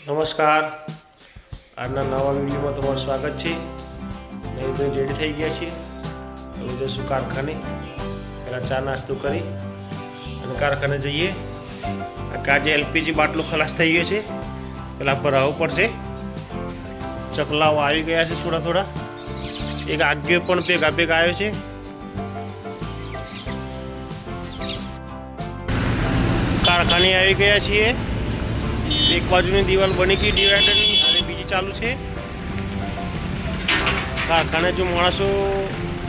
નમસ્કાર, આજના નવા વિડીયોમાં તમારું સ્વાગત છે। નવીનભાઈ રેડી થઈ ગયા છીએ, હવે જઈશું કારખાને। પહેલાં ચા નાસ્તો કરી અને કારખાને જઈએ। આજે એલપીજી બાટલો ખલાસ થઈ ગયો છે, પહેલાં ભરાવવું પડશે। ચકલાઓ આવી ગયા છે થોડા થોડા, એક આગળ પણ ભેગા ભેગા આવ્યો છે। કારખાને આવી ગયા છીએ। एक बाजू दीवाल बनी गई डिवाइडर अरे बीजी चालू है। कारखाने जो माणसो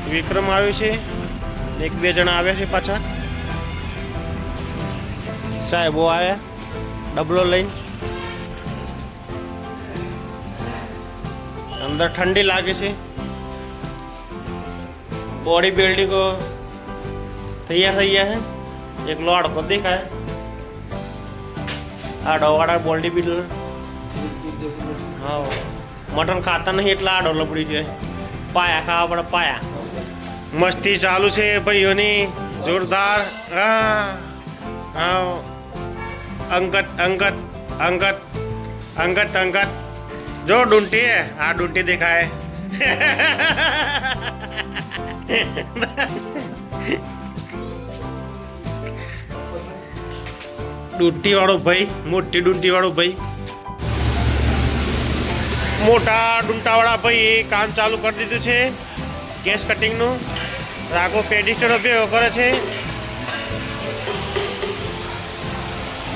विक्रम आव्यो छे, एक बे जना आव्या छे पाछा। साहेबो आया डबलो लईन। अंदर ठंडी लागे छे। बॉडी बिल्डिंग तैयार थई गया है। एक लड़को देखाय आडोवाड़ा बॉडी बिल्डर। हाँ, मटन खाता नहीं एटला आडो लपड़ी जाए। पाया खावा पड़े पाया। मस्ती चालू है भाईओनी जोरदार। हाँ, अंगत अंगत अंगत अंगत अंगत जो डूंटी है आ डूंटी दिखाए। डूंटी वालों भाई, मोटी डूंटी वालों भाई, मोटा डूंटा वाला भाई काम चालू कर दीधुं छे। गैस कटिंग नु रागो पेडिस्टरो भेगो करे छे।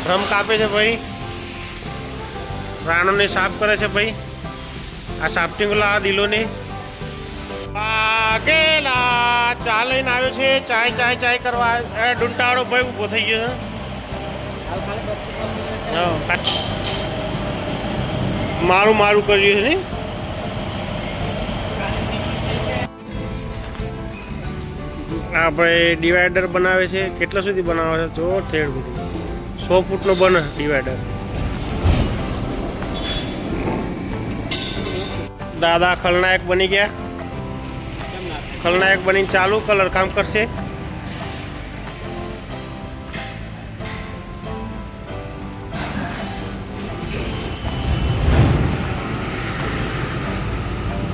ड्रम कापे छे भाई, राणो ने साफ करे छे भाई। आ साफ्टिंग ला दिलो ने आगेला चा लईने आव्यो छे। चाय चाय चाय करवा डूंटा वाळो भाई ऊभो थई गयो छे। मारू मारू करिए छे। આપણે ડિવાઈડર બનાવે છે। કેટલા સુધી બનાવે છે જો થેડ બધું 100 ફૂટનો બને ડિવાઈડર। દાદા ખલનાયક બની ગયા। ખલનાયક બની ચાલુ કલર કામ કરશે।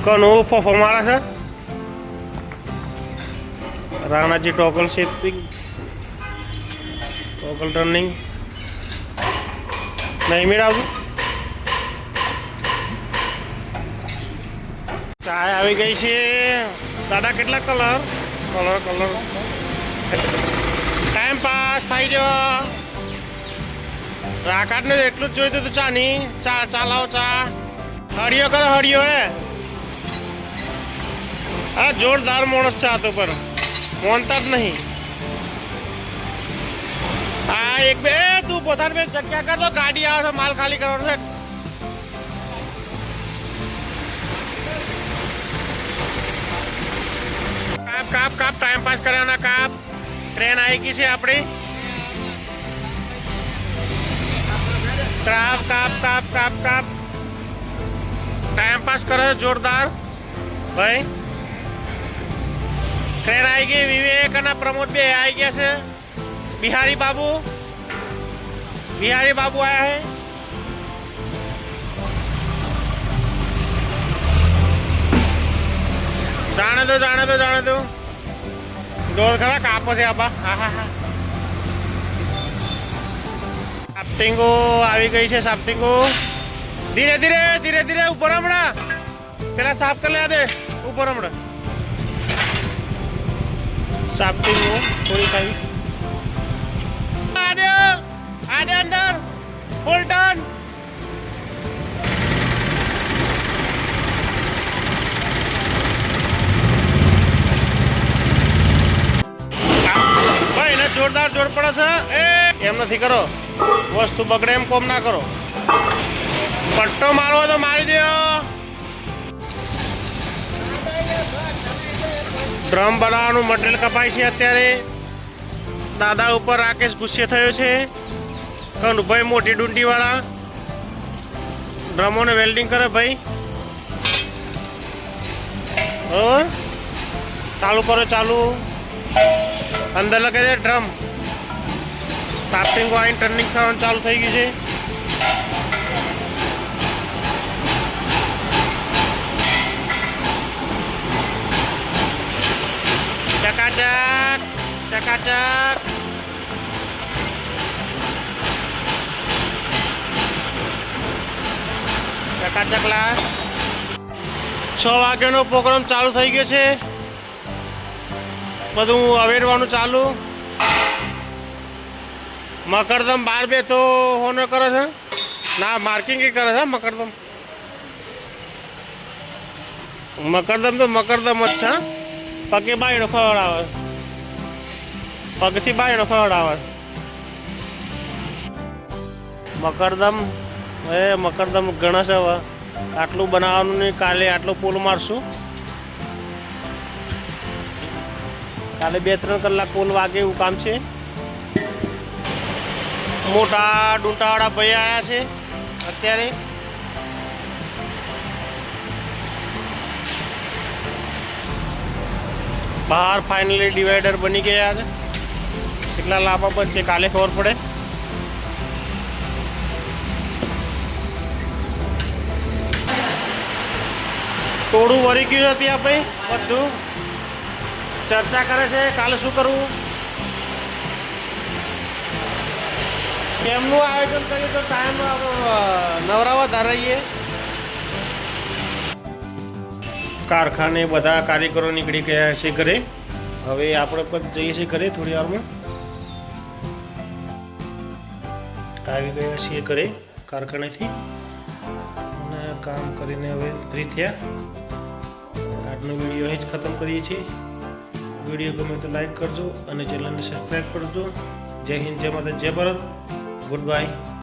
कनो फफो मारा है। Rana ji toggle shaping, toggle turning नहीं मेरा। चाय आई गई है। दादा केटला colour colour colour time pass थई गयो। राकाट ने एटलुं ज जोईतुं तो चा नी चा चालाओ चा हड़ियो करो हड़ियो है। हाँ, जोरदार माणस है। तो पर मोनता नहीं। हाँ, एक बे तू पोतान में जग्या कर दो, गाड़ी आओ माल खाली करो से। काप काप काप टाइम पास कराना काप। ट्रेन आएगी से अपनी काप काप काप काप काप टाइम पास करो जोरदार भाई। ट्रेन आई गई। विवेक और प्रमोद भी आई गया से। बिहारी बाबू आया है। जाने दो जाने दो जाने दो। दो खरा कापो से आपा। हाँ हाँ हाँ, साफ्टिंगो आई गई है। साफ्टिंगो धीरे धीरे धीरे धीरे ऊपर हमड़ा पहला साफ कर ले दे। ऊपर हमड़ा साफ्टिंग हो थोड़ी खाई। आधे आधे अंदर फुल टर्न। भाई ने जोरदार जोर पड़े से। एम नहीं करो, वस्तु बगड़े एम कोम ना करो। पट्टो मारो तो मारी दियो। ड्रम बनावવાનું મટીરીયલ કપાય છે અત્યારે। દાદા ઉપર રાકેશ ગુસ્સે થયો છે। કનુભાઈ મોટી ડુંટી વાળા ડ્રમોને વેલ્ડિંગ કરે ભાઈ। ચાલુ કરો ચાલુ। અંદર લગાવી દે ડ્રમ। સાફ્ટિંગ આઈને ટર્નિંગ થવાનું ચાલુ થઈ ગયું છે। ચકાચક ચકાચકલા 6 વાગ્યાનો પ્રોગ્રામ ચાલુ થઈ ગયો છે. બધું અવેરવાનું ચાલુ. મકરદમ બાર બેઠો હોનો કરે છે ના માર્કિંગ કરે છે. મકરદમ તો મકરદમ જ છે. પગે બાયણો ખવડાવે, પગથી બાયણો ખવડાવે. મકરદમ મકરદમ ઘણા છે. હવે આટલું બનાવવાનું નહીં, કાલે આટલો પોલ મારશું. કાલે 2-3 કલાક પોલ વાગે એવું કામ છે. મોટા ડૂંટાવાળા ભાઈ આવ્યા છે અત્યારે. બહાર ફાઇનલી ડિવાઈડર બની ગયા છે. કેટલા લાંબા પર છે કાલે ખબર પડે. થોડું વળી ગયું હતી આપણે બધું ચર્ચા કરે છે કાલે શું કરવું, કેમનું આયોજન કરીએ તો ટાઈમ નવરાવા ધારાઈએ. કારખાને બધા કારીગરો નીકળી ગયા છે ઘરે. હવે આપણે પણ જઈએ છીએ ઘરે થોડી વારમાં. આવી ગયા છીએ ઘરે કારખાનેથી અને કામ કરીને હવે ફ્રી થયા. આજનો વિડીયો અહીં જ ખતમ કરીએ છીએ. વિડીયો ગમે તો લાઈક કરજો અને ચેનલને સબસ્ક્રાઈબ કરજો. જય હિન્દ, જય માતા, જય ભારત. Good bye.